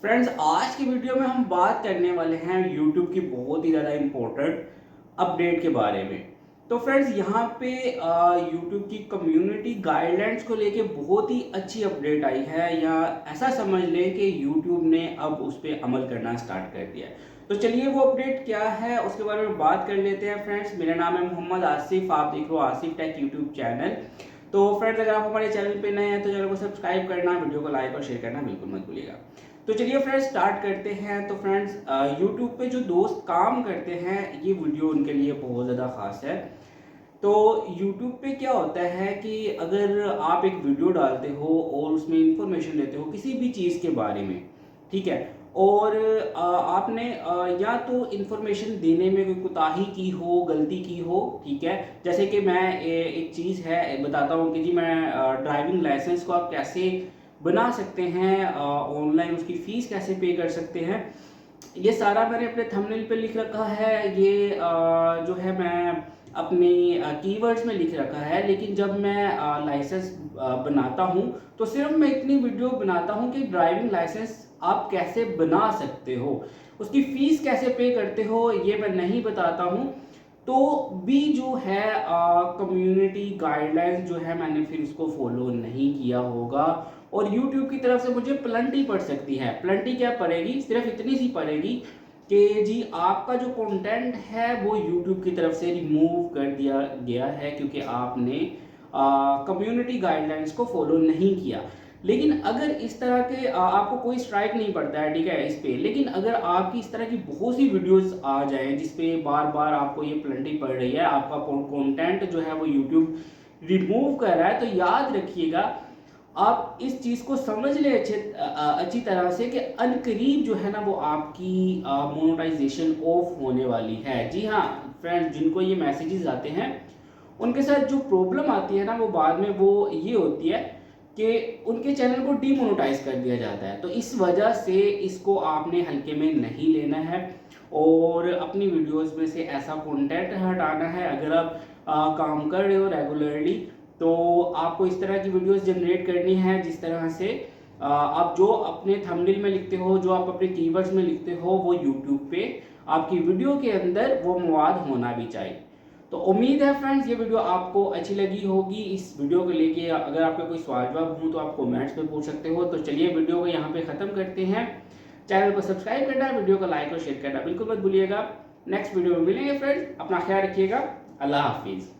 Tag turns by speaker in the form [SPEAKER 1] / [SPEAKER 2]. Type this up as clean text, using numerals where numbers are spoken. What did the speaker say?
[SPEAKER 1] Friends, आज की video में हम बात करने वाले हैं यूट्यूब की बहुत ही ज़्यादा इम्पोर्टेंट अपडेट के बारे में। तो फ्रेंड्स, यहाँ पे यूट्यूब की कम्युनिटी गाइडलाइंस को लेके बहुत ही अच्छी अपडेट आई है, या ऐसा समझ लें कि यूट्यूब ने अब उस पर अमल करना स्टार्ट कर दिया है। तो चलिए वो अपडेट क्या है उसके बारे में बात कर लेते हैं। फ्रेंड्स, मेरा नाम है मोहम्मद आसिफ, आप देख रहे हो आसिफ टेक यूट्यूब चैनल। तो फ्रेंड्स, अगर आप हमारे चैनल पे नए हैं तो चैनल को सब्सक्राइब करना, वीडियो को लाइक और शेयर करना बिल्कुल मत भूलिएगा। तो चलिए फ्रेंड्स स्टार्ट करते हैं। तो फ्रेंड्स, यूट्यूब पे जो दोस्त काम करते हैं, ये वीडियो उनके लिए बहुत ज़्यादा खास है। तो यूट्यूब पे क्या होता है कि अगर आप एक वीडियो डालते हो और उसमें इंफॉर्मेशन देते हो किसी भी चीज़ के बारे में, ठीक है, और आपने या तो इंफॉर्मेशन देने में कोई कोताही की हो, गलती की हो, ठीक है। जैसे कि मैं एक चीज़ है बताता हूँ कि जी मैं ड्राइविंग लाइसेंस को आप कैसे बना सकते हैं, ऑनलाइन उसकी फ़ीस कैसे पे कर सकते हैं, ये सारा मैंने अपने थंबनेल पे लिख रखा है। ये जो है मैं अपनी कीवर्ड्स में लिख रखा है। लेकिन जब मैं लाइसेंस बनाता हूँ तो सिर्फ मैं इतनी वीडियो बनाता हूँ कि ड्राइविंग लाइसेंस आप कैसे बना सकते हो, उसकी फ़ीस कैसे पे करते हो ये मैं नहीं बताता हूँ। तो भी जो है कम्युनिटी गाइडलाइंस जो है मैंने फिर उसको फॉलो नहीं किया होगा, और यूट्यूब की तरफ से मुझे प्लंटी पड़ सकती है। प्लंटी क्या पड़ेगी, सिर्फ इतनी सी पड़ेगी कि जी आपका जो कंटेंट है वो यूट्यूब की तरफ से रिमूव कर दिया गया है क्योंकि आपने कम्युनिटी गाइडलाइंस को फॉलो नहीं किया। लेकिन अगर इस तरह के आपको कोई स्ट्राइक नहीं पड़ता है, ठीक है, इस पे, लेकिन अगर आपकी इस तरह की बहुत सी वीडियोस आ जाएं जिसपे बार बार आपको ये प्लंटी पड़ रही है, आपका कंटेंट जो है वो यूट्यूब रिमूव कर रहा है, तो याद रखिएगा, आप इस चीज़ को समझ ले अच्छी तरह से कि अनकरीब जो है ना वो आपकी मोनेटाइजेशन ऑफ होने वाली है। जी हाँ फ्रेंड्स, जिनको ये मैसेजेस आते हैं उनके साथ जो प्रॉब्लम आती है ना वो बाद में वो ये होती है कि उनके चैनल को डीमोनेटाइज कर दिया जाता है। तो इस वजह से इसको आपने हल्के में नहीं लेना है और अपनी वीडियोस में से ऐसा कंटेंट हटाना है। अगर आप काम कर रहे हो रेगुलरली तो आपको इस तरह की वीडियोस जनरेट करनी है जिस तरह से आप जो अपने थंबनेल में लिखते हो, जो आप अपने कीवर्ड्स में लिखते हो, वो यूट्यूब पे आपकी वीडियो के अंदर वो मवाद होना भी चाहिए। तो उम्मीद है फ्रेंड्स ये वीडियो आपको अच्छी लगी होगी। इस वीडियो को लेके अगर आपका कोई सवाल जवाब हो तो आप कमेंट्स में पूछ सकते हो। तो चलिए वीडियो को यहाँ पे ख़त्म करते हैं। चैनल को सब्सक्राइब करना, वीडियो को लाइक और शेयर करना बिल्कुल मत भूलिएगा। नेक्स्ट वीडियो में मिलेंगे फ्रेंड्स, अपना ख्याल रखिएगा। अल्लाह हाफिज़।